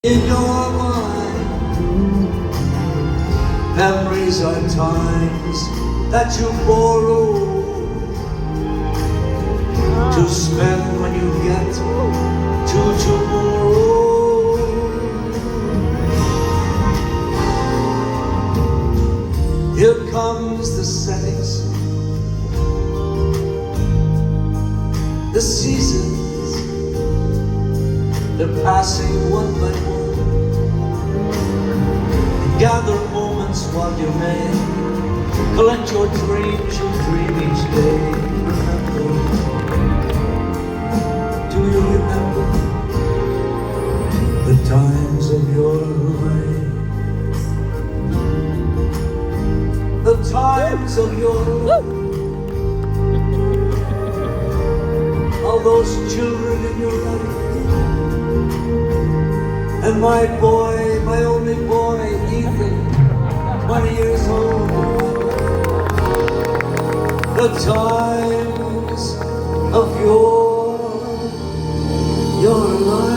In your mind, memories are times that you borrow to spend when you get to tomorrow. Here comes the settings, the seasons, they're passing one by one. Gather moments while you may, collect your dreams you dream each day. Remember, do you remember the times of your life? The times of your life. All those children in your life. And my boy, my only boy, Ethan, 20 years old. The times of your life.